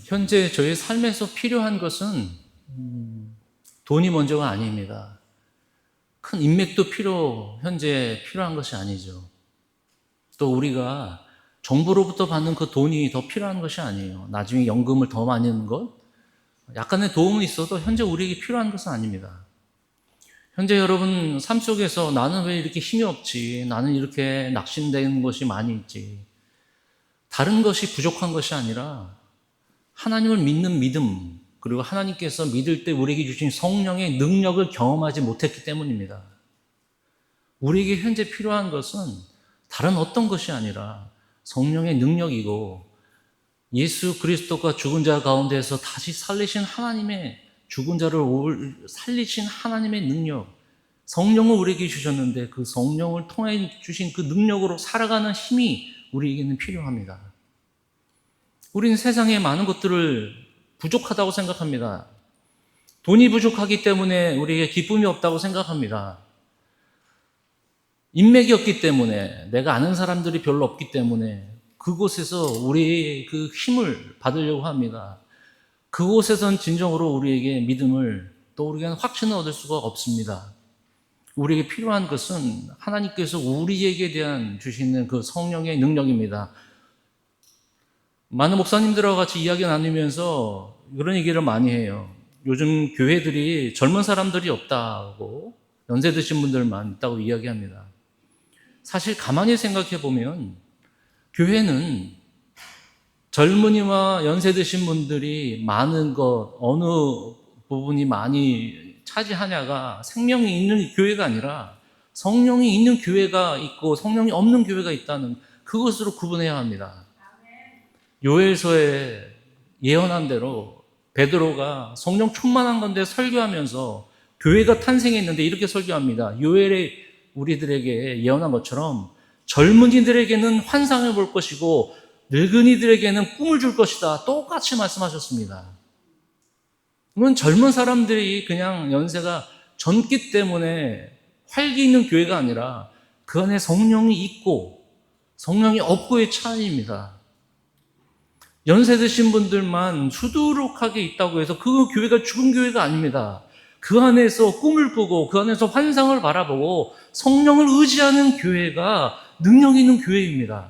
현재 저희 삶에서 필요한 것은 돈이 먼저가 아닙니다. 큰 인맥도 현재 필요한 것이 아니죠. 또 우리가 정부로부터 받는 그 돈이 더 필요한 것이 아니에요. 나중에 연금을 더 많이 넣는 것, 약간의 도움은 있어도 현재 우리에게 필요한 것은 아닙니다. 현재 여러분 삶 속에서 나는 왜 이렇게 힘이 없지? 나는 이렇게 낙심되는 것이 많이 있지? 다른 것이 부족한 것이 아니라 하나님을 믿는 믿음, 그리고 하나님께서 믿을 때 우리에게 주신 성령의 능력을 경험하지 못했기 때문입니다. 우리에게 현재 필요한 것은 다른 어떤 것이 아니라 성령의 능력이고, 예수 그리스도가 죽은 자 가운데에서 다시 살리신 하나님의, 죽은 자를 살리신 하나님의 능력, 성령을 우리에게 주셨는데 그 성령을 통해 주신 그 능력으로 살아가는 힘이 우리에게는 필요합니다. 우리는 세상에 많은 것들을 부족하다고 생각합니다. 돈이 부족하기 때문에 우리에게 기쁨이 없다고 생각합니다. 인맥이 없기 때문에, 내가 아는 사람들이 별로 없기 때문에 그곳에서 우리의 그 힘을 받으려고 합니다. 그곳에선 진정으로 우리에게 믿음을, 또 우리에게는 확신을 얻을 수가 없습니다. 우리에게 필요한 것은 하나님께서 우리에게 대한 주시는 그 성령의 능력입니다. 많은 목사님들과 같이 이야기 나누면서 그런 얘기를 많이 해요. 요즘 교회들이 젊은 사람들이 없다고, 연세 드신 분들만 있다고 이야기합니다. 사실 가만히 생각해 보면 교회는 젊은이와 연세 드신 분들이 많은 것, 어느 부분이 많이 차지하냐가 생명이 있는 교회가 아니라 성령이 있는 교회가 있고 성령이 없는 교회가 있다는 그것으로 구분해야 합니다. 요엘서에 예언한 대로 베드로가 성령 충만한 건데 설교하면서 교회가 탄생했는데 이렇게 설교합니다. 요엘에 우리들에게 예언한 것처럼 젊은이들에게는 환상을 볼 것이고 늙은이들에게는 꿈을 줄 것이다. 똑같이 말씀하셨습니다. 그건 젊은 사람들이 그냥 연세가 젊기 때문에 활기 있는 교회가 아니라 그 안에 성령이 있고 성령이 없고의 차이입니다. 연세 드신 분들만 수두룩하게 있다고 해서 그 교회가 죽은 교회가 아닙니다. 그 안에서 꿈을 꾸고 그 안에서 환상을 바라보고 성령을 의지하는 교회가 능력 있는 교회입니다.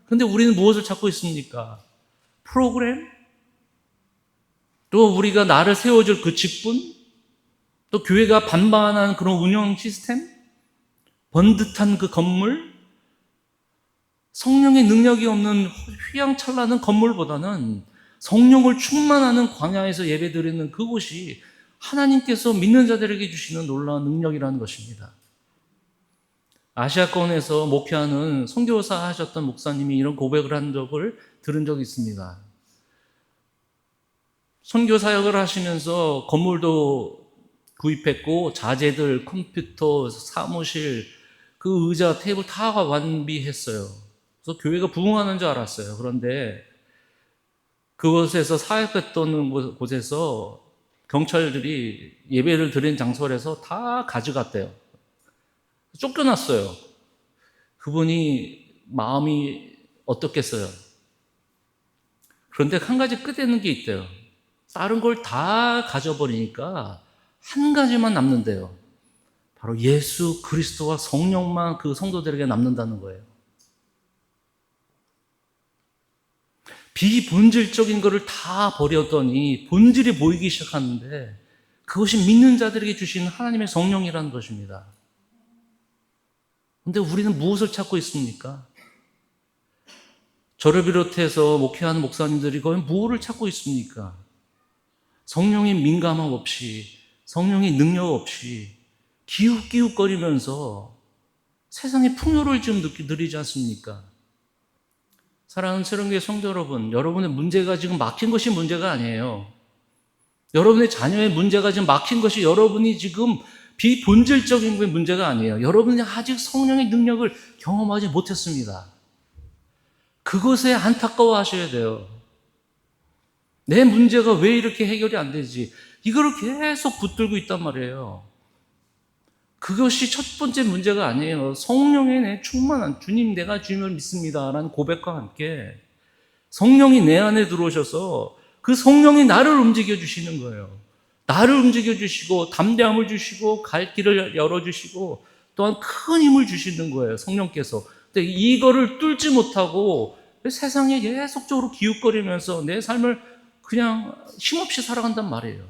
그런데 우리는 무엇을 찾고 있습니까? 프로그램? 또 우리가 나를 세워줄 그 직분? 또 교회가 반반한 그런 운영 시스템? 번듯한 그 건물? 성령의 능력이 없는 휘황찬란한 건물보다는 성령을 충만하는 광야에서 예배드리는 그곳이 하나님께서 믿는 자들에게 주시는 놀라운 능력이라는 것입니다. 아시아권에서 목회하는 선교사 하셨던 목사님이 이런 고백을 한 적을 들은 적이 있습니다. 선교 사역을 하시면서 건물도 구입했고 자재들, 컴퓨터, 사무실, 그 의자, 테이블 다 완비했어요. 그래서 교회가 부흥하는 줄 알았어요. 그런데 그곳에서 사역했던 곳에서 경찰들이 예배를 드린 장소에서 다 가져갔대요. 쫓겨났어요. 그분이 마음이 어떻겠어요? 그런데 한 가지 끝에는 게 있대요. 다른 걸 다 가져버리니까 한 가지만 남는데요. 바로 예수 그리스도와 성령만 그 성도들에게 남는다는 거예요. 비본질적인 것을 다 버렸더니 본질이 보이기 시작하는데 그것이 믿는 자들에게 주신 하나님의 성령이라는 것입니다. 그런데 우리는 무엇을 찾고 있습니까? 저를 비롯해서 목회하는 목사님들이 거의 무엇을 찾고 있습니까? 성령의 민감함 없이, 성령의 능력 없이 기웃기웃거리면서 세상의 풍요를 좀 누리지 않습니까? 사랑하는 새롬교회 성도 여러분, 여러분의 문제가 지금 막힌 것이 문제가 아니에요. 여러분의 자녀의 문제가 지금 막힌 것이 여러분이 지금 비본질적인 문제가 아니에요. 여러분이 아직 성령의 능력을 경험하지 못했습니다. 그것에 안타까워하셔야 돼요. 내 문제가 왜 이렇게 해결이 안 되지? 이거를 계속 붙들고 있단 말이에요. 그것이 첫 번째 문제가 아니에요. 성령의 내 충만한 주님, 내가 주님을 믿습니다 라는 고백과 함께 성령이 내 안에 들어오셔서 그 성령이 나를 움직여 주시는 거예요. 나를 움직여 주시고 담대함을 주시고 갈 길을 열어주시고 또한 큰 힘을 주시는 거예요. 성령께서. 근데 이거를 뚫지 못하고 세상에 계속적으로 기웃거리면서 내 삶을 그냥 힘없이 살아간단 말이에요.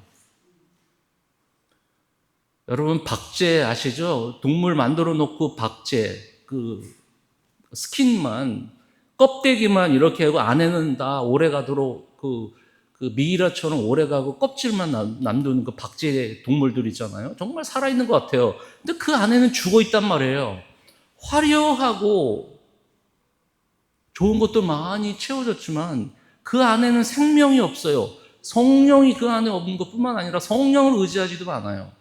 여러분 박제 아시죠? 동물 만들어 놓고 박제 그 스킨만 껍데기만 이렇게 하고 안에는 다 오래가도록 그 미이라처럼 오래가고 껍질만 남두는 그 박제 동물들 있잖아요. 정말 살아있는 것 같아요. 근데 그 안에는 죽어 있단 말이에요. 화려하고 좋은 것도 많이 채워졌지만 그 안에는 생명이 없어요. 성령이 그 안에 없는 것뿐만 아니라 성령을 의지하지도 않아요.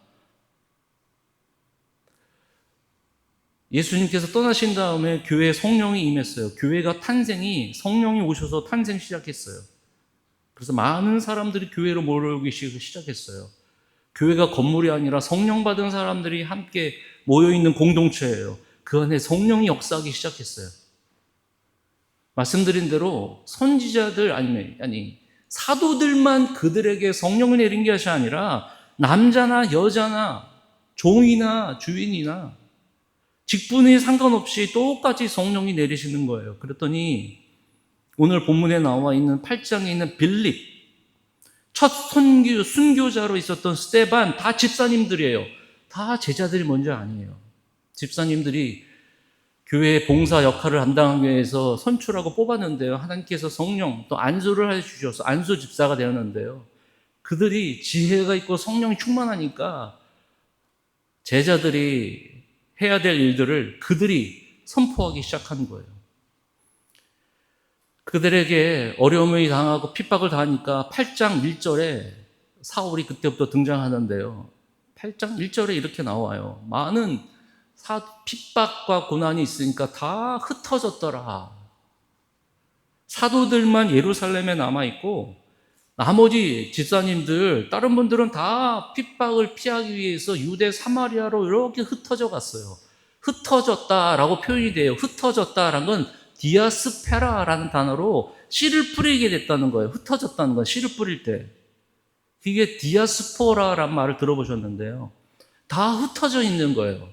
예수님께서 떠나신 다음에 교회에 성령이 임했어요. 교회가 탄생이 성령이 오셔서 탄생 시작했어요. 그래서 많은 사람들이 교회로 몰려오기 시작했어요. 교회가 건물이 아니라 성령 받은 사람들이 함께 모여있는 공동체예요. 그 안에 성령이 역사하기 시작했어요. 말씀드린 대로 선지자들 아니 사도들만 그들에게 성령을 내린 것이 아니라 남자나 여자나 종이나 주인이나 직분에 상관없이 똑같이 성령이 내리시는 거예요. 그랬더니 오늘 본문에 나와 있는 8장에 있는 빌립, 첫 순교자로 있었던 스데반, 다 집사님들이에요. 다 제자들이 먼저 아니에요. 집사님들이 교회의 봉사 역할을 담당하기 위해서 선출하고 뽑았는데요. 하나님께서 성령 또 안수를 해주셔서 안수 집사가 되었는데요. 그들이 지혜가 있고 성령이 충만하니까 제자들이 해야 될 일들을 그들이 선포하기 시작한 거예요. 그들에게 어려움을 당하고 핍박을 당하니까 8장 1절에 사울이 그때부터 등장하는데요. 8장 1절에 이렇게 나와요. 많은 핍박과 고난이 있으니까 다 흩어졌더라. 사도들만 예루살렘에 남아있고 나머지 집사님들 다른 분들은 다 핍박을 피하기 위해서 유대 사마리아로 이렇게 흩어져 갔어요. 흩어졌다라고 표현이 돼요. 흩어졌다라는 건 디아스페라라는 단어로 씨를 뿌리게 됐다는 거예요. 흩어졌다는 건 씨를 뿌릴 때. 이게 디아스포라라는 말을 들어보셨는데요. 다 흩어져 있는 거예요.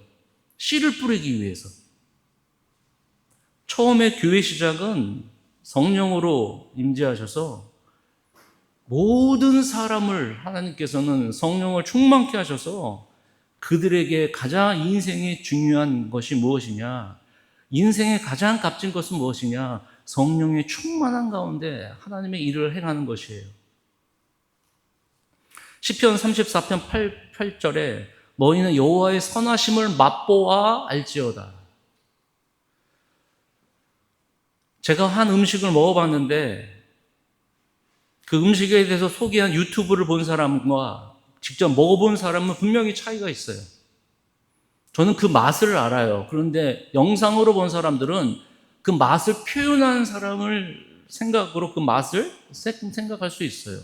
씨를 뿌리기 위해서. 처음에 교회 시작은 성령으로 임재하셔서 모든 사람을 하나님께서는 성령을 충만케 하셔서 그들에게 가장 인생에 중요한 것이 무엇이냐, 인생의 가장 값진 것은 무엇이냐, 성령의 충만한 가운데 하나님의 일을 행하는 것이에요. 시편 34편 8절에 너희는 여호와의 선하심을 맛보아 알지어다. 제가 한 음식을 먹어봤는데 그 음식에 대해서 소개한 유튜브를 본 사람과 직접 먹어본 사람은 분명히 차이가 있어요. 저는 그 맛을 알아요. 그런데 영상으로 본 사람들은 그 맛을 표현한 사람을 생각으로 그 맛을 생각할 수 있어요.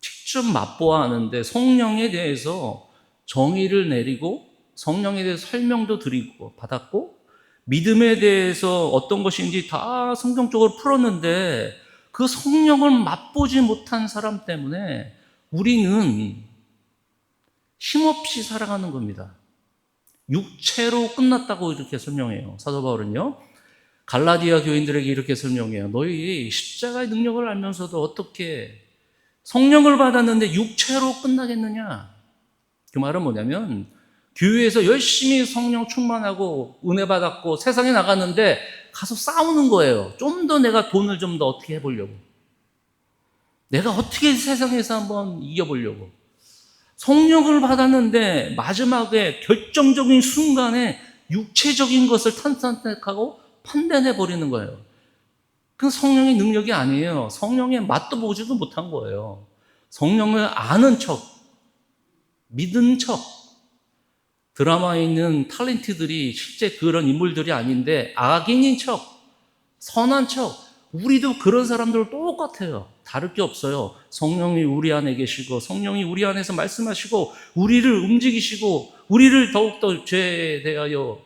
직접 맛보아 하는데 성령에 대해서 정의를 내리고 성령에 대해서 설명도 드리고 받았고 믿음에 대해서 어떤 것인지 다 성경적으로 풀었는데 그 성령을 맛보지 못한 사람 때문에 우리는 힘없이 살아가는 겁니다. 육체로 끝났다고 이렇게 설명해요. 사도 바울은요. 갈라디아 교인들에게 이렇게 설명해요. 너희 십자가의 능력을 알면서도 어떻게 성령을 받았는데 육체로 끝나겠느냐? 그 말은 뭐냐면 교회에서 열심히 성령 충만하고 은혜 받았고 세상에 나갔는데 가서 싸우는 거예요. 좀 더 내가 돈을 좀 더 어떻게 해보려고. 내가 어떻게 세상에서 한번 이겨보려고. 성령을 받았는데 마지막에 결정적인 순간에 육체적인 것을 선택하고 판단해버리는 거예요. 그 성령의 능력이 아니에요. 성령의 맛도 보지도 못한 거예요. 성령을 아는 척, 믿은 척. 드라마에 있는 탤런트들이 실제 그런 인물들이 아닌데 악인인 척, 선한 척. 우리도 그런 사람들 똑같아요. 다를 게 없어요. 성령이 우리 안에 계시고 성령이 우리 안에서 말씀하시고 우리를 움직이시고 우리를 더욱더 죄에 대하여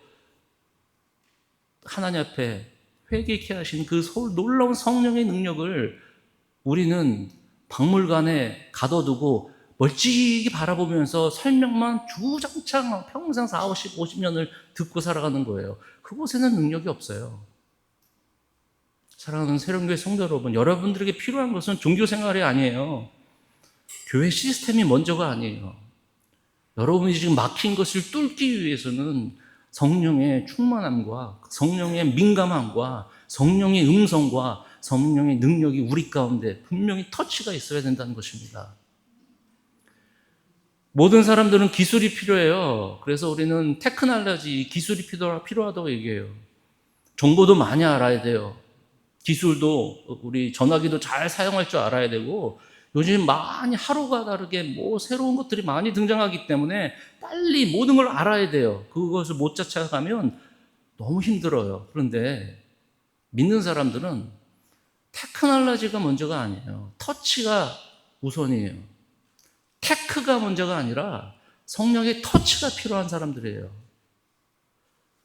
하나님 앞에 회개케 하신 그 놀라운 성령의 능력을 우리는 박물관에 가둬두고 멀찍이 바라보면서 설명만 주장창 평생 40, 50년을 듣고 살아가는 거예요. 그곳에는 능력이 없어요. 사랑하는 새롬교회 성도 여러분, 여러분들에게 필요한 것은 종교생활이 아니에요. 교회 시스템이 먼저가 아니에요. 여러분이 지금 막힌 것을 뚫기 위해서는 성령의 충만함과 성령의 민감함과 성령의 음성과 성령의 능력이 우리 가운데 분명히 터치가 있어야 된다는 것입니다. 모든 사람들은 기술이 필요해요. 그래서 우리는 테크놀로지, 기술이 필요하다고 얘기해요. 정보도 많이 알아야 돼요. 기술도 우리 전화기도 잘 사용할 줄 알아야 되고, 요즘 많이 하루가 다르게 새로운 것들이 많이 등장하기 때문에 빨리 모든 걸 알아야 돼요. 그것을 못 쫓아가면 너무 힘들어요. 그런데 믿는 사람들은 테크놀로지가 먼저가 아니에요. 터치가 우선이에요. 테크가 먼저가 아니라 성령의 터치가 필요한 사람들이에요.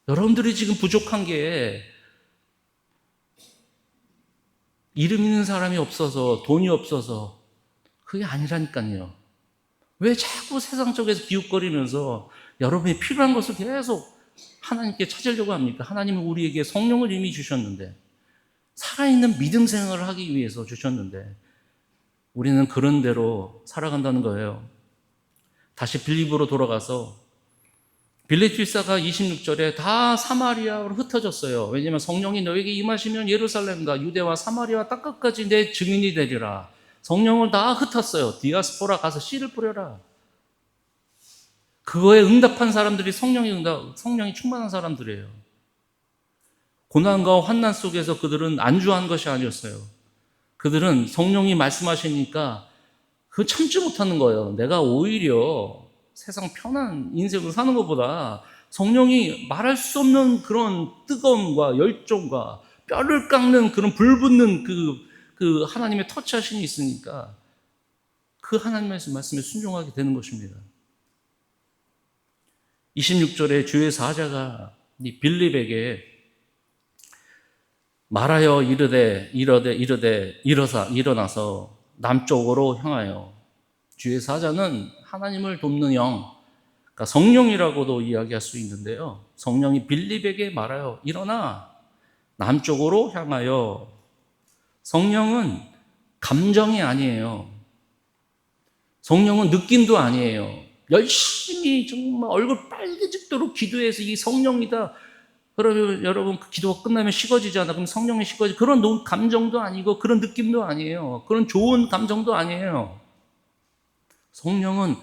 여러분들이 지금 부족한 게 이름 있는 사람이 없어서, 돈이 없어서 그게 아니라니까요. 왜 자꾸 세상 쪽에서 기웃거리면서 여러분이 필요한 것을 계속 하나님께 찾으려고 합니까? 하나님은 우리에게 성령을 이미 주셨는데, 살아있는 믿음 생활을 하기 위해서 주셨는데 우리는 그런 대로 살아간다는 거예요. 다시 빌립으로 돌아가서 빌립 필사가 26절에 다 사마리아로 흩어졌어요. 왜냐하면 성령이 너에게 임하시면 예루살렘과 유대와 사마리아와 땅끝까지 내 증인이 되리라. 성령을 다 흩었어요. 디아스포라 가서 씨를 뿌려라. 그거에 응답한 사람들이 성령이 충만한 사람들이에요. 고난과 환난 속에서 그들은 안주한 것이 아니었어요. 그들은 성령이 말씀하시니까 그거 참지 못하는 거예요. 내가 오히려 세상 편한 인생을 사는 것보다 성령이 말할 수 없는 그런 뜨거움과 열정과 뼈를 깎는 그런 불붙는 그 하나님의 터치하심이 있으니까 그 하나님의 말씀에 순종하게 되는 것입니다. 26절에 주의 사자가 이 빌립에게 말하여 일어나서 남쪽으로 향하여, 주의 사자는 하나님을 돕는 영, 그러니까 성령이라고도 이야기할 수 있는데요. 성령이 빌립에게 말하여 일어나 남쪽으로 향하여. 성령은 감정이 아니에요. 성령은 느낌도 아니에요. 열심히 정말 얼굴 빨개지도록 기도해서 이 성령이다, 그러면 여러분 그 기도가 끝나면 식어지잖아. 그럼 성령이 식어지. 그런 감정도 아니고 그런 느낌도 아니에요. 그런 좋은 감정도 아니에요. 성령은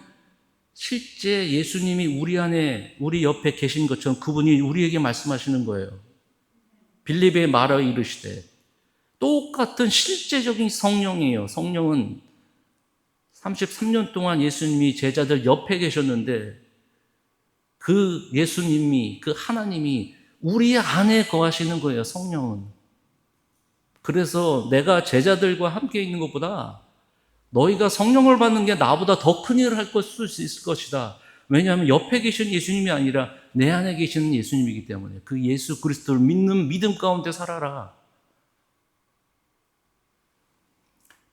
실제 예수님이 우리 옆에 계신 것처럼 그분이 우리에게 말씀하시는 거예요. 빌립에 말하여 이르시되, 똑같은 실제적인 성령이에요. 성령은 33년 동안 예수님이 제자들 옆에 계셨는데 그 예수님이, 그 하나님이 우리 안에 거하시는 거예요, 성령은. 그래서 내가 제자들과 함께 있는 것보다 너희가 성령을 받는 게 나보다 더 큰 일을 할 수 있을 것이다. 왜냐하면 옆에 계신 예수님이 아니라 내 안에 계시는 예수님이기 때문에 그 예수 그리스도를 믿는 믿음 가운데 살아라.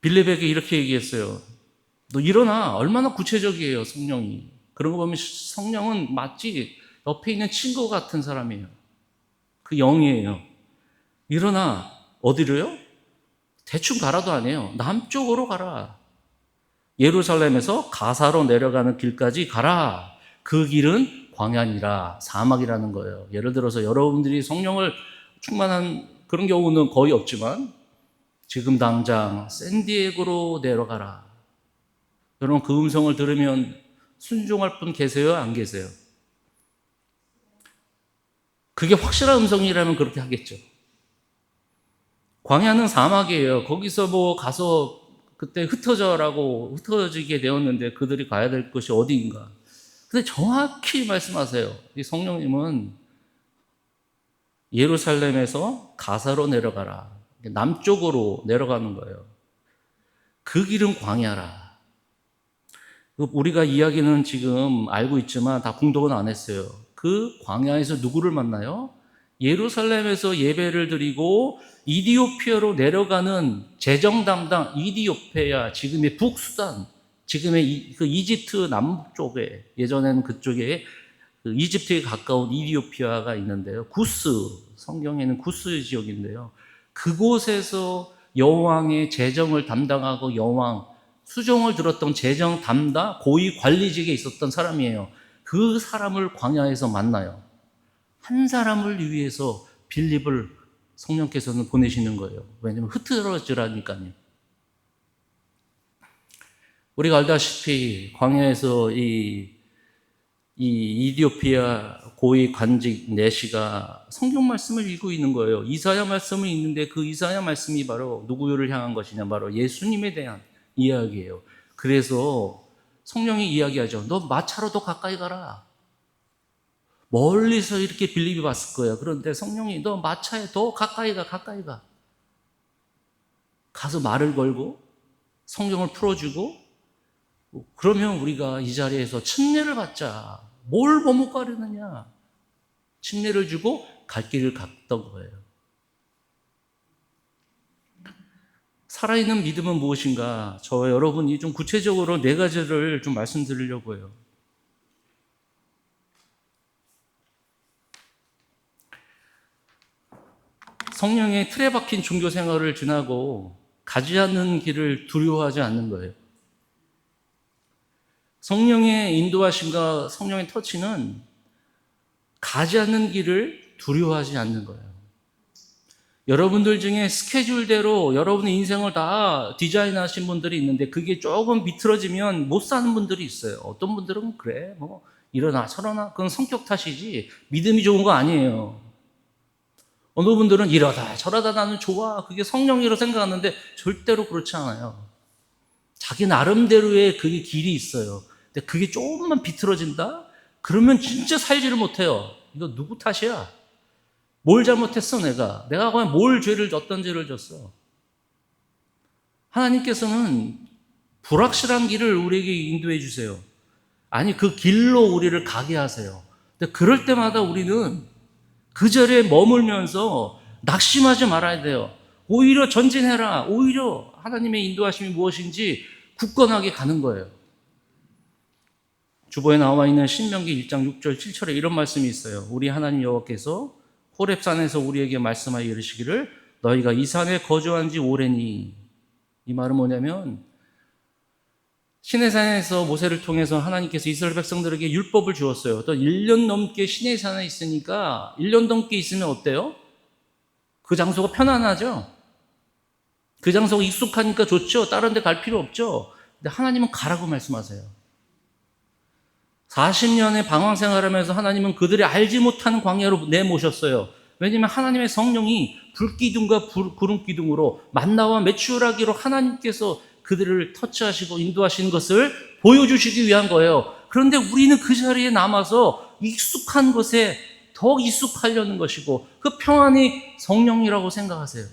빌립에게 이렇게 얘기했어요. 너 일어나. 얼마나 구체적이에요, 성령이. 그런 거 보면 성령은 마치 옆에 있는 친구 같은 사람이에요. 그 영이에요. 일어나. 어디로요? 대충 가라도 아니에요. 남쪽으로 가라. 예루살렘에서 가사로 내려가는 길까지 가라. 그 길은 광야니라, 사막이라는 거예요. 예를 들어서 여러분들이 성령을 충만한 그런 경우는 거의 없지만 지금 당장 샌디에고로 내려가라. 여러분 그 음성을 들으면 순종할 분 계세요? 안 계세요? 그게 확실한 음성이라면 그렇게 하겠죠. 광야는 사막이에요. 거기서 가서 그때 흩어지게 되었는데 그들이 가야 될 곳이 어디인가. 근데 정확히 말씀하세요. 이 성령님은 예루살렘에서 가사로 내려가라. 남쪽으로 내려가는 거예요. 그 길은 광야라. 우리가 이야기는 지금 알고 있지만 다 공독은 안 했어요. 그 광야에서 누구를 만나요? 예루살렘에서 예배를 드리고 이디오피아로 내려가는 재정 담당 이디오페아, 지금의 북수단, 지금의 그 이집트 남쪽에, 예전에는 그쪽에 그 이집트에 가까운 이디오피아가 있는데요. 구스, 성경에는 구스 지역인데요. 그곳에서 여왕의 재정을 담당하고 여왕 수종을 들었던 재정 담당 고위 관리직에 있었던 사람이에요. 그 사람을 광야에서 만나요. 한 사람을 위해서 빌립을 성령께서는 보내시는 거예요. 왜냐하면 흐트러지라니까요. 우리가 알다시피 광야에서 이 이디오피아 고위 관직 내시가 성경 말씀을 읽고 있는 거예요. 이사야 말씀을 읽는데 그 이사야 말씀이 바로 누구를 향한 것이냐, 바로 예수님에 대한 이야기예요. 그래서 성령이 이야기하죠. 너 마차로 더 가까이 가라. 멀리서 이렇게 빌립이 봤을 거야. 그런데 성령이 너 마차에 더 가까이 가, 가까이 가. 가서 말을 걸고 성경을 풀어주고, 그러면 우리가 이 자리에서 침례를 받자. 뭘 머뭇거리느냐. 침례를 주고 갈 길을 갔던 거예요. 살아있는 믿음은 무엇인가? 저와 여러분이 좀 구체적으로 4가지를 좀 말씀드리려고 해요. 성령의 틀에 박힌 종교 생활을 지나고 가지 않는 길을 두려워하지 않는 거예요. 성령의 인도하심과 성령의 터치는 가지 않는 길을 두려워하지 않는 거예요. 여러분들 중에 스케줄대로 여러분의 인생을 다 디자인하신 분들이 있는데 그게 조금 비틀어지면 못 사는 분들이 있어요. 어떤 분들은 그래, 뭐 이러나 저러나 그건 성격 탓이지 믿음이 좋은 거 아니에요. 어느 분들은 이러다 저러다 나는 좋아, 그게 성령이라고 생각하는데 절대로 그렇지 않아요. 자기 나름대로의 그게 길이 있어요. 근데 그게 조금만 비틀어진다? 그러면 진짜 살지를 못해요. 이거 누구 탓이야? 뭘 잘못했어 내가 과연 어떤 죄를 졌어? 하나님께서는 불확실한 길을 우리에게 인도해 주세요. 아니 그 길로 우리를 가게 하세요. 근데 그럴 때마다 우리는 그 자리에 머물면서 낙심하지 말아야 돼요. 오히려 전진해라. 오히려 하나님의 인도하심이 무엇인지 굳건하게 가는 거예요. 주보에 나와 있는 신명기 1장 6절 7절에 이런 말씀이 있어요. 우리 하나님 여호와께서 호렙산에서 우리에게 말씀하여 이르시기를 너희가 이 산에 거주한 지 오래니. 이 말은 뭐냐면 시내산에서 모세를 통해서 하나님께서 이스라엘 백성들에게 율법을 주었어요. 또 1년 넘게 시내산에 있으니까 1년 넘게 있으면 어때요? 그 장소가 편안하죠? 그 장소가 익숙하니까 좋죠? 다른 데 갈 필요 없죠? 근데 하나님은 가라고 말씀하세요. 40년의 방황 생활하면서 하나님은 그들이 알지 못하는 광야로 내모셨어요. 왜냐하면 하나님의 성령이 불기둥과 구름기둥으로 만나와 메추라기로 하나님께서 그들을 터치하시고 인도하시는 것을 보여주시기 위한 거예요. 그런데 우리는 그 자리에 남아서 익숙한 것에 더 익숙하려는 것이고 그 평안이 성령이라고 생각하세요.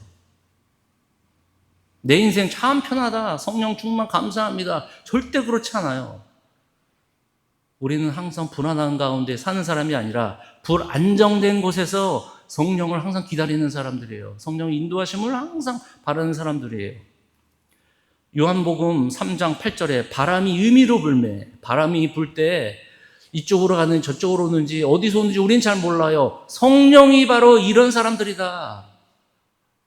내 인생 참 편하다. 성령 충만 감사합니다. 절대 그렇지 않아요. 우리는 항상 불안한 가운데 사는 사람이 아니라 불안정된 곳에서 성령을 항상 기다리는 사람들이에요. 성령의 인도하심을 항상 바라는 사람들이에요. 요한복음 3장 8절에 바람이 의미로 불매. 바람이 불 때 이쪽으로 가는지 저쪽으로 오는지 어디서 오는지 우린 잘 몰라요. 성령이 바로 이런 사람들이다.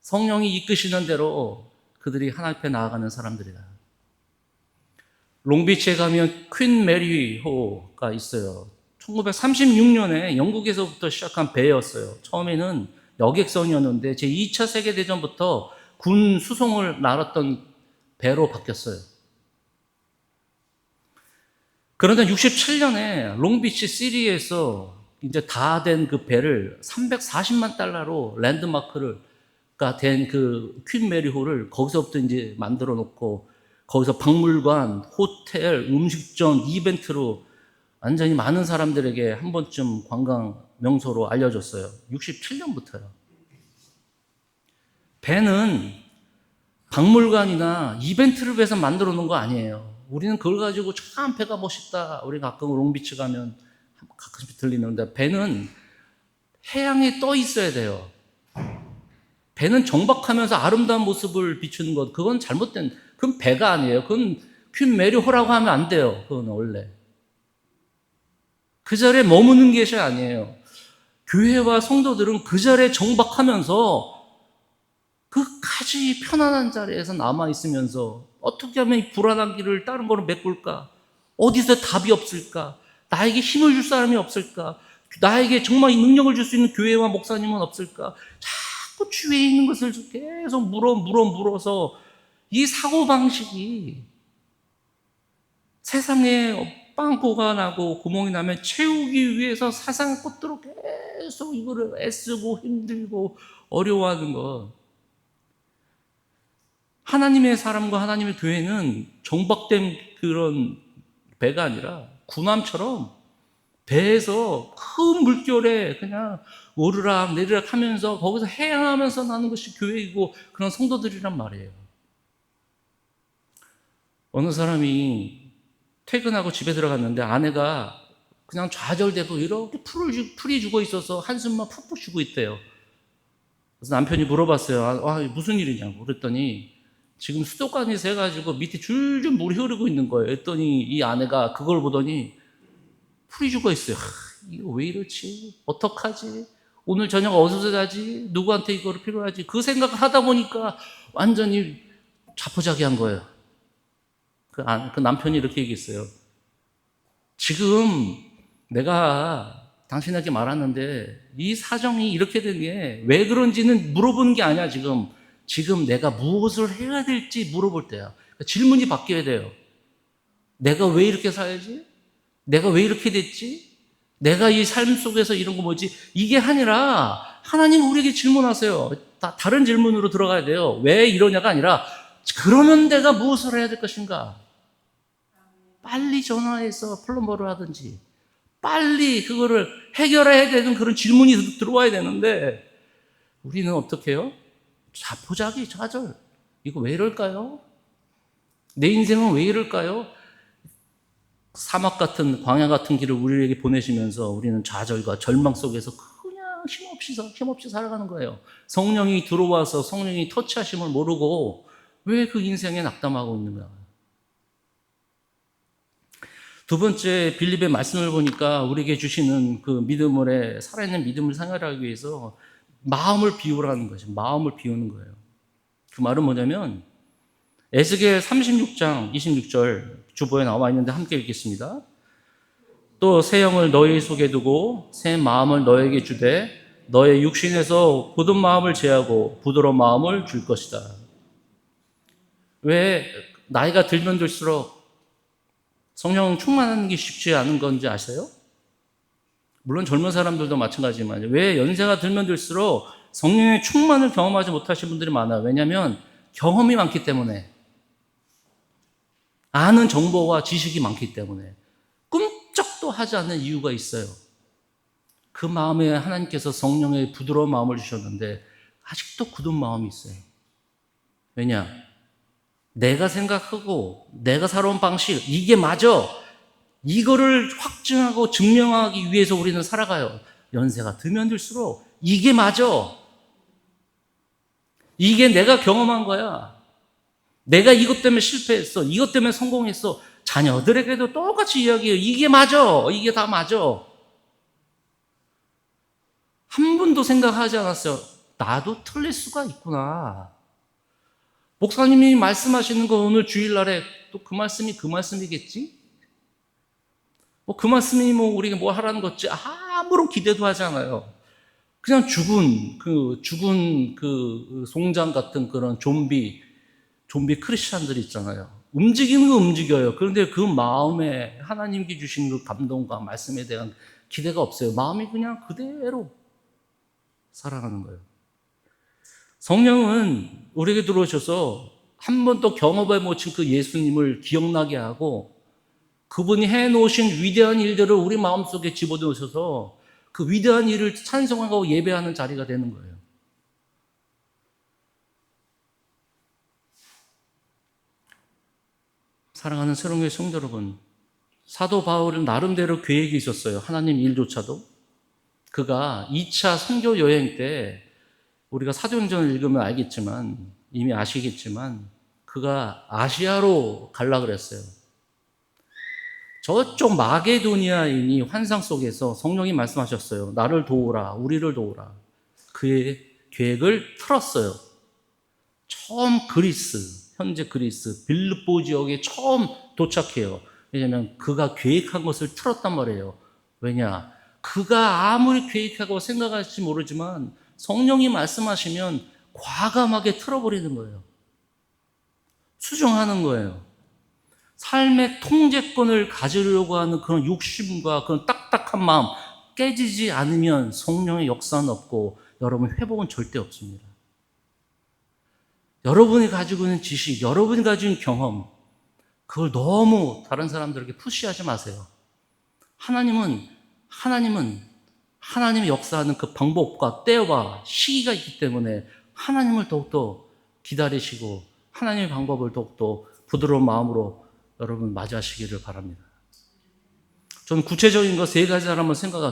성령이 이끄시는 대로 그들이 하나님 앞에 나아가는 사람들이다. 롱비치에 가면 퀸 메리호가 있어요. 1936년에 영국에서부터 시작한 배였어요. 처음에는 여객선이었는데 제2차 세계대전부터 군 수송을 나눴던 배로 바뀌었어요. 그런데 67년에 롱비치 시리에서 이제 다 된 그 배를 340만 달러로 랜드마크가 된 그 퀸 메리호를 거기서부터 이제 만들어 놓고 거기서 박물관, 호텔, 음식점, 이벤트로 완전히 많은 사람들에게 한 번쯤 관광 명소로 알려졌어요. 67년부터요. 배는 박물관이나 이벤트를 위해서 만들어 놓은 거 아니에요. 우리는 그걸 가지고 참 배가 멋있다. 우리 가끔 롱비치 가면 가끔씩 들리는데 배는 해양에 떠 있어야 돼요. 배는 정박하면서 아름다운 모습을 비추는 것, 그건 잘못된, 그건 배가 아니에요. 그건 퀸 메리호라고 하면 안 돼요. 그건 원래. 그 자리에 머무는 것이 아니에요. 교회와 성도들은 그 자리에 정박하면서 끝까지 편안한 자리에서 남아있으면서 어떻게 하면 이 불안한 길을 다른 거로 메꿀까? 어디서 답이 없을까? 나에게 힘을 줄 사람이 없을까? 나에게 정말 이 능력을 줄 수 있는 교회와 목사님은 없을까? 자꾸 주위에 있는 것을 계속 물어서 이 사고방식이 세상에 빵꾸가 나고 구멍이 나면 채우기 위해서 사상의 꽃대로 계속 이거를 애쓰고 힘들고 어려워하는 것. 하나님의 사람과 하나님의 교회는 정박된 그런 배가 아니라 군함처럼 배에서 큰 물결에 그냥 오르락 내리락 하면서 거기서 헤엄하면서 나는 것이 교회이고 그런 성도들이란 말이에요. 어느 사람이 퇴근하고 집에 들어갔는데 아내가 그냥 좌절되고 이렇게 풀이 죽어 있어서 한숨만 푹푹 쉬고 있대요. 그래서 남편이 물어봤어요. 무슨 일이냐고. 그랬더니 지금 수도관이 새가지고 밑에 줄줄 물이 흐르고 있는 거예요. 그랬더니 이 아내가 그걸 보더니 풀이 죽어 있어요. 이거 왜 이렇지? 어떡하지? 오늘 저녁 어디서 자지? 누구한테 이거를 필요하지? 그 생각을 하다 보니까 완전히 자포자기한 거예요. 그 남편이 이렇게 얘기했어요. 지금 내가 당신에게 말하는데 이 사정이 이렇게 된 게 왜 그런지는 물어보는 게 아니야. 지금 내가 무엇을 해야 될지 물어볼 때야. 그러니까 질문이 바뀌어야 돼요. 내가 왜 이렇게 살지? 내가 왜 이렇게 됐지? 내가 이 삶 속에서 이런 거 뭐지? 이게 아니라 하나님 우리에게 질문하세요. 다른 질문으로 들어가야 돼요. 왜 이러냐가 아니라 그러면 내가 무엇을 해야 될 것인가? 빨리 전화해서 플럼버를 하든지 빨리 그거를 해결해야 되는 그런 질문이 들어와야 되는데 우리는 어떻게 해요? 자포자기, 좌절. 이거 왜 이럴까요? 내 인생은 왜 이럴까요? 사막 같은 광야 같은 길을 우리에게 보내시면서 우리는 좌절과 절망 속에서 그냥 힘없이 살아가는 거예요. 성령이 들어와서 성령이 터치하심을 모르고 왜 그 인생에 낙담하고 있는 거야? 두 번째 빌립의 말씀을 보니까 우리에게 주시는 그 믿음을 살아있는 믿음을 생활하기 위해서 마음을 비우라는 거죠. 마음을 비우는 거예요. 그 말은 뭐냐면 에스겔 36장 26절 주보에 나와 있는데 함께 읽겠습니다. 또 새 영을 너희 속에 두고 새 마음을 너에게 주되 너의 육신에서 굳은 마음을 제하고 부드러운 마음을 줄 것이다. 왜 나이가 들면 들수록 성령 충만하는 게 쉽지 않은 건지 아세요? 물론 젊은 사람들도 마찬가지지만 왜 연세가 들면 들수록 성령의 충만을 경험하지 못하신 분들이 많아요. 왜냐하면 경험이 많기 때문에 아는 정보와 지식이 많기 때문에 꿈쩍도 하지 않는 이유가 있어요. 그 마음에 하나님께서 성령의 부드러운 마음을 주셨는데 아직도 굳은 마음이 있어요. 왜냐? 내가 생각하고 내가 살아온 방식 이게 맞아. 이거를 확증하고 증명하기 위해서 우리는 살아가요. 연세가 들면 들수록 이게 맞아. 이게 내가 경험한 거야. 내가 이것 때문에 실패했어. 이것 때문에 성공했어. 자녀들에게도 똑같이 이야기해요. 이게 맞아. 이게 다 맞아. 한 번도 생각하지 않았어요. 나도 틀릴 수가 있구나. 목사님이 말씀하시는 거 오늘 주일날에 또 그 말씀이 그 말씀이겠지? 그 말씀이 우리가 뭐 하라는 거지 아무런 기대도 하지 않아요. 그냥 죽은 그 송장 같은 그런 좀비 크리스찬들이 있잖아요. 움직이는 거 움직여요. 그런데 그 마음에 하나님께 주신 그 감동과 말씀에 대한 기대가 없어요. 마음이 그냥 그대로 살아가는 거예요. 성령은 우리에게 들어오셔서 한 번도 경험해 못한 그 예수님을 기억나게 하고 그분이 해놓으신 위대한 일들을 우리 마음속에 집어넣으셔서 그 위대한 일을 찬송하고 예배하는 자리가 되는 거예요. 사랑하는 새로운 성도 여러분, 사도 바울은 나름대로 계획이 있었어요. 하나님 일조차도. 그가 2차 선교 여행 때 우리가 사도행전을 읽으면 알겠지만 이미 아시겠지만 그가 아시아로 가려고 그랬어요. 저쪽 마게도니아인이 환상 속에서 성령이 말씀하셨어요. 나를 도우라, 우리를 도우라. 그의 계획을 틀었어요. 처음 그리스, 현재 그리스 빌립보 지역에 처음 도착해요. 왜냐하면 그가 계획한 것을 틀었단 말이에요. 왜냐? 그가 아무리 계획하고 생각할지 모르지만 성령이 말씀하시면 과감하게 틀어버리는 거예요. 수정하는 거예요. 삶의 통제권을 가지려고 하는 그런 욕심과 그런 딱딱한 마음 깨지지 않으면 성령의 역사는 없고 여러분 회복은 절대 없습니다. 여러분이 가지고 있는 지식, 여러분이 가지고 있는 경험, 그걸 너무 다른 사람들에게 푸시하지 마세요. 하나님의 역사하는 그 방법과 때와 시기가 있기 때문에 하나님을 더욱더 기다리시고 하나님의 방법을 더욱더 부드러운 마음으로 여러분 맞이하시기를 바랍니다. 저는 구체적인 거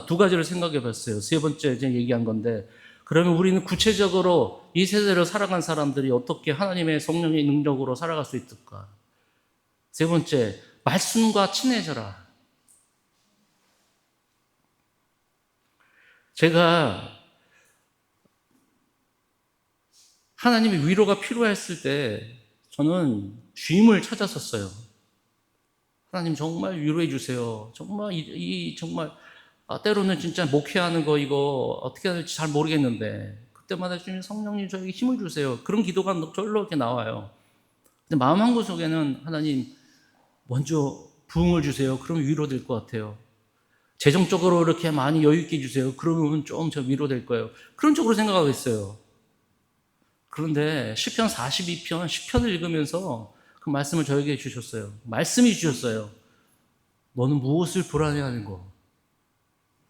두 가지를 생각해 봤어요. 세 번째 이제 얘기한 건데, 그러면 우리는 구체적으로 이 세대를 살아간 사람들이 어떻게 하나님의 성령의 능력으로 살아갈 수 있을까? 세 번째, 말씀과 친해져라. 제가 하나님의 위로가 필요했을 때 저는 주임을 찾았었어요. 하나님 정말 위로해 주세요. 정말 때로는 진짜 목회하는 거 이거 어떻게 해야 될지 잘 모르겠는데 그때마다 주님 성령님 저에게 힘을 주세요. 그런 기도가 절로 이렇게 나와요. 근데 마음 한 구석에는 하나님 먼저 부흥을 주세요. 그러면 위로될 것 같아요. 재정적으로 이렇게 많이 여유 있게 해주세요. 그러면 좀 저 위로될 거예요. 그런 쪽으로 생각하고 있어요. 그런데 시편 42편 10편을 읽으면서 그 말씀을 저에게 주셨어요. 말씀이 주셨어요. 너는 무엇을 불안해하는 거?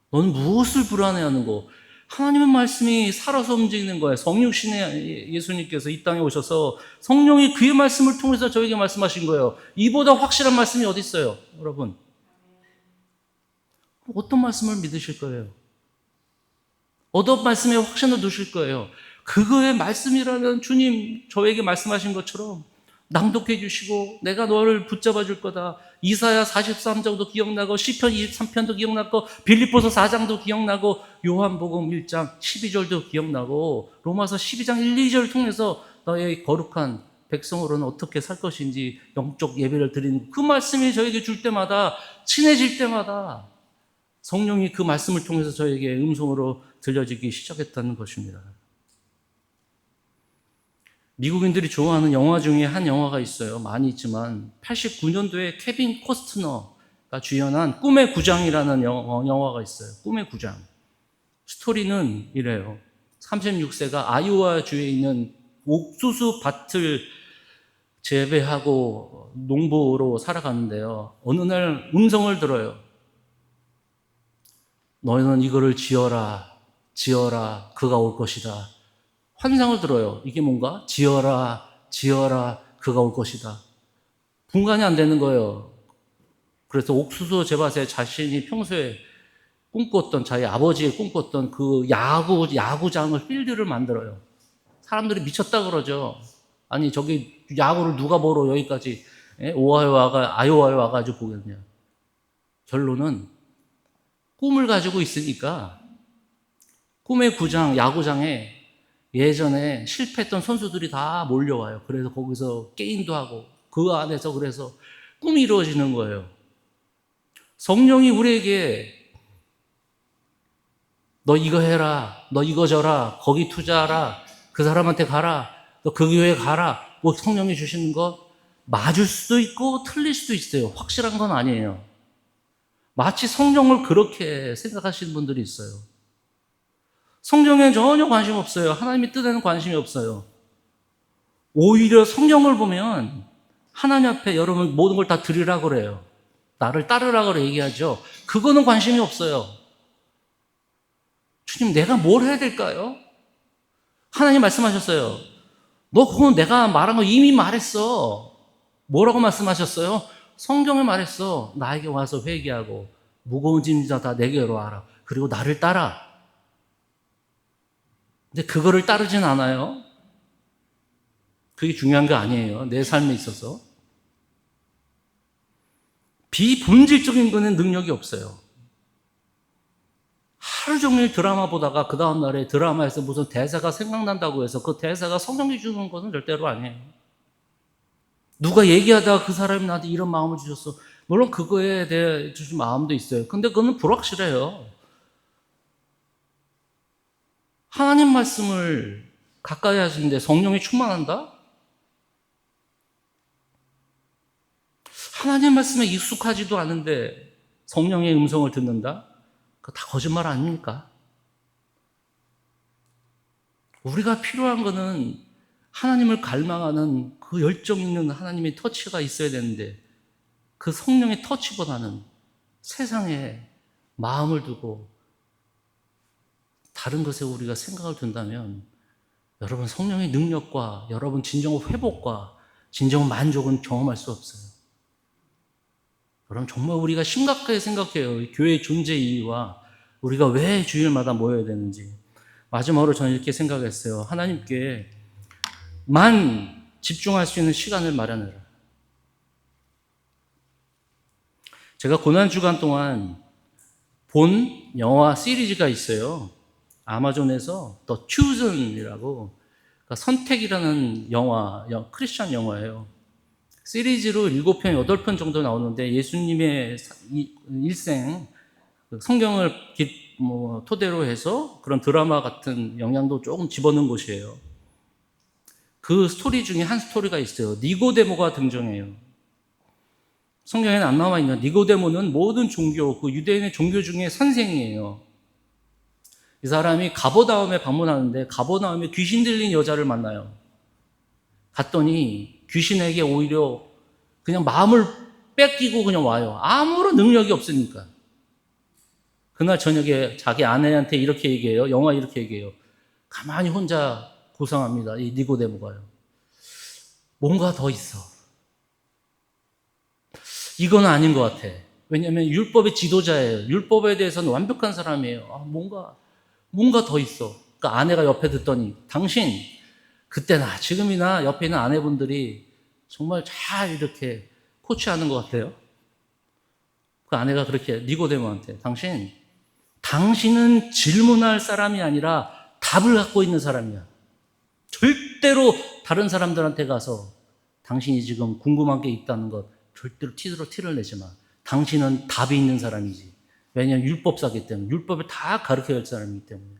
너는 무엇을 불안해하는 거? 하나님의 말씀이 살아서 움직이는 거예요. 성육신의 예수님께서 이 땅에 오셔서 성령이 그의 말씀을 통해서 저에게 말씀하신 거예요. 이보다 확실한 말씀이 어디 있어요, 여러분? 어떤 말씀을 믿으실 거예요? 어떤 말씀에 확신을 두실 거예요? 그거의 말씀이라면 주님 저에게 말씀하신 것처럼 낭독해 주시고 내가 너를 붙잡아 줄 거다. 이사야 43장도 기억나고 시편 23편도 기억나고 빌립보서 4장도 기억나고 요한복음 1장 12절도 기억나고 로마서 12장 1, 2절을 통해서 너의 거룩한 백성으로는 어떻게 살 것인지 영적 예배를 드리는 그 말씀이 저에게 줄 때마다 친해질 때마다 성령이 그 말씀을 통해서 저에게 음성으로 들려지기 시작했다는 것입니다. 미국인들이 좋아하는 영화 중에 한 영화가 있어요. 많이 있지만 89년도에 케빈 코스트너가 주연한 꿈의 구장이라는 영화가 있어요. 꿈의 구장. 스토리는 이래요. 36세가 아이오와주에 있는 옥수수 밭을 재배하고 농부로 살아가는데요. 어느 날 음성을 들어요. 너희는 이거를 지어라, 그가 올 것이다. 환상을 들어요. 이게 뭔가? 지어라, 그가 올 것이다. 분간이 안 되는 거예요. 그래서 옥수수 재밭에 자신이 평소에 꿈꿨던, 자기 아버지의 꿈꿨던 그 야구장을 필드를 만들어요. 사람들이 미쳤다 그러죠. 아니, 저기 야구를 누가 보러 여기까지, 아이오와에 와가지고 보겠냐. 결론은 꿈을 가지고 있으니까 꿈의 구장, 야구장에 예전에 실패했던 선수들이 다 몰려와요. 그래서 거기서 게임도 하고 그 안에서 그래서 꿈이 이루어지는 거예요. 성령이 우리에게 너 이거 해라, 너 이거 져라, 거기 투자하라, 그 사람한테 가라, 너 그 교회 가라, 뭐 성령이 주시는 거 맞을 수도 있고 틀릴 수도 있어요. 확실한 건 아니에요. 마치 성령을 그렇게 생각하시는 분들이 있어요. 성경에는 전혀 관심 없어요. 하나님의 뜻에는 관심이 없어요. 오히려 성경을 보면 하나님 앞에 여러분 모든 걸 다 드리라고 그래요. 나를 따르라고 얘기하죠. 그거는 관심이 없어요. 주님, 내가 뭘 해야 될까요? 하나님 말씀하셨어요. 너 그건 내가 말한 거 이미 말했어. 뭐라고 말씀하셨어요? 성경에 말했어. 나에게 와서 회개하고 무거운 짐자 다 내게로 와라. 그리고 나를 따라. 근데 그거를 따르진 않아요. 그게 중요한 거 아니에요. 내 삶에 있어서. 비본질적인 거는 능력이 없어요. 하루 종일 드라마 보다가 그 다음날에 드라마에서 무슨 대사가 생각난다고 해서 그 대사가 성경이 주는 것은 절대로 아니에요. 누가 얘기하다가 그 사람이 나한테 이런 마음을 주셨어. 물론 그거에 대해 주신 마음도 있어요. 근데 그거는 불확실해요. 하나님 말씀을 가까이 하시는데 성령이 충만한다? 하나님 말씀에 익숙하지도 않은데 성령의 음성을 듣는다? 그거 다 거짓말 아닙니까? 우리가 필요한 거는 하나님을 갈망하는 그 열정 있는 하나님의 터치가 있어야 되는데 그 성령의 터치보다는 세상에 마음을 두고 다른 것에 우리가 생각을 둔다면 여러분 성령의 능력과 여러분 진정 회복과 진정 만족은 경험할 수 없어요. 여러분 정말 우리가 심각하게 생각해요. 교회의 존재 이유와 우리가 왜 주일마다 모여야 되는지. 마지막으로 저는 이렇게 생각했어요. 하나님께 만 집중할 수 있는 시간을 마련해라. 제가 고난주간 동안 본 영화 시리즈가 있어요. 아마존에서 The Chosen이라고, 그러니까 선택이라는 영화, 크리스찬 영화예요. 시리즈로 7편, 8편 정도 나오는데 예수님의 일생, 성경을 토대로 해서 그런 드라마 같은 영향도 조금 집어넣은 것이에요. 그 스토리 중에 한 스토리가 있어요. 니고데모가 등장해요. 성경에는 안 나와 있는 니고데모는 모든 종교, 그 유대인의 종교 중에 선생이에요. 이 사람이 가버나움에 방문하는데 가버나움에 귀신 들린 여자를 만나요. 갔더니 귀신에게 오히려 그냥 마음을 뺏기고 그냥 와요. 아무런 능력이 없으니까. 그날 저녁에 자기 아내한테 이렇게 얘기해요. 영화 이렇게 얘기해요. 가만히 혼자 고상합니다. 이 니고데모가요. 뭔가 더 있어. 이건 아닌 것 같아. 왜냐하면 율법의 지도자예요. 율법에 대해서는 완벽한 사람이에요. 뭔가 더 있어. 그러니까 아내가 옆에 듣더니 당신 그때나 지금이나 옆에 있는 아내분들이 정말 잘 이렇게 코치하는 것 같아요. 그 아내가 그렇게 니고데모한테 당신은 질문할 사람이 아니라 답을 갖고 있는 사람이야. 절대로 다른 사람들한테 가서 당신이 지금 궁금한 게 있다는 것 절대로 티를 내지 마. 당신은 답이 있는 사람이지. 왜냐하면 율법사기 때문에. 율법을 다 가르쳐야 할 사람이기 때문에.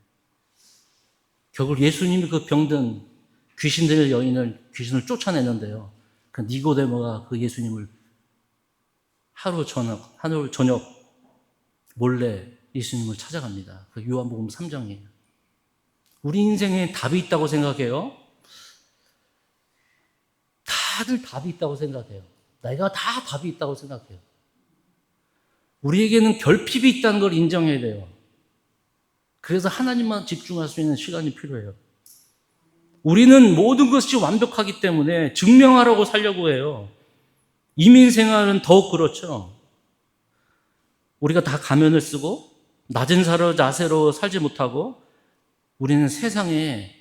결국 예수님이 그 병든 귀신 들린 여인을 귀신을 쫓아내는데요. 그 니고데모가 그 예수님을 하루 저녁 몰래 예수님을 찾아갑니다. 그 요한복음 3장이에요. 우리 인생에 답이 있다고 생각해요? 다들 답이 있다고 생각해요. 내가 다 답이 있다고 생각해요. 우리에게는 결핍이 있다는 걸 인정해야 돼요. 그래서 하나님만 집중할 수 있는 시간이 필요해요. 우리는 모든 것이 완벽하기 때문에 증명하려고 살려고 해요. 이민 생활은 더욱 그렇죠. 우리가 다 가면을 쓰고 낮은 자세로 살지 못하고 우리는 세상에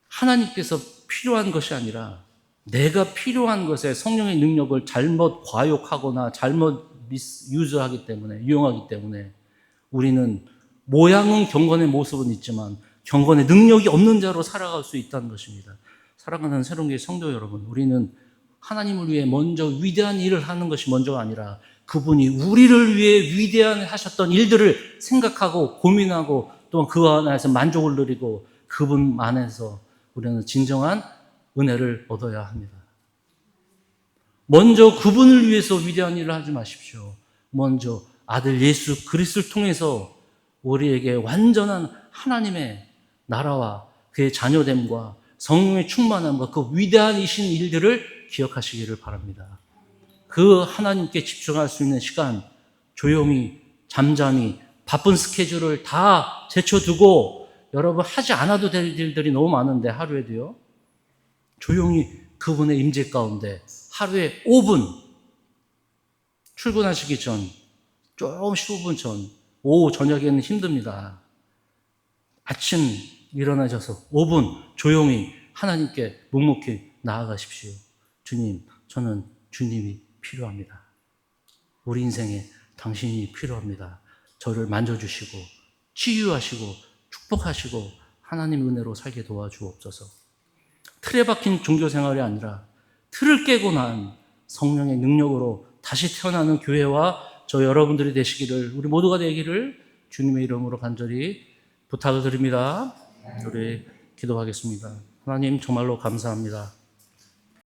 하나님께서 필요한 것이 아니라 내가 필요한 것에 성령의 능력을 잘못 과욕하거나 잘못 유즈하기 때문에, 이용하기 때문에 우리는 모양은 경건의 모습은 있지만 경건의 능력이 없는 자로 살아갈 수 있다는 것입니다. 사랑하는 새로운교회 성도 여러분, 우리는 하나님을 위해 먼저 위대한 일을 하는 것이 먼저가 아니라 그분이 우리를 위해 위대한 하셨던 일들을 생각하고 고민하고 또 그 안에서 만족을 누리고 그분 안에서 우리는 진정한 은혜를 얻어야 합니다. 먼저 그분을 위해서 위대한 일을 하지 마십시오. 먼저 아들 예수 그리스도를 통해서 우리에게 완전한 하나님의 나라와 그의 자녀됨과 성령의 충만함과 그 위대한 이신 일들을 기억하시기를 바랍니다. 그 하나님께 집중할 수 있는 시간, 조용히, 잠잠히, 바쁜 스케줄을 다 제쳐두고 여러분 하지 않아도 될 일들이 너무 많은데 하루에도요. 조용히 그분의 임재 가운데 하루에 5분 출근하시기 전 조금 15분 전 오후 저녁에는 힘듭니다. 아침 일어나셔서 5분 조용히 하나님께 묵묵히 나아가십시오. 주님, 저는 주님이 필요합니다. 우리 인생에 당신이 필요합니다. 저를 만져주시고 치유하시고 축복하시고 하나님 은혜로 살게 도와주옵소서. 틀에 박힌 종교생활이 아니라 틀을 깨고 난 성령의 능력으로 다시 태어나는 교회와 저 여러분들이 되시기를, 우리 모두가 되기를 주님의 이름으로 간절히 부탁을 드립니다. 우리 기도하겠습니다. 하나님, 정말로 감사합니다.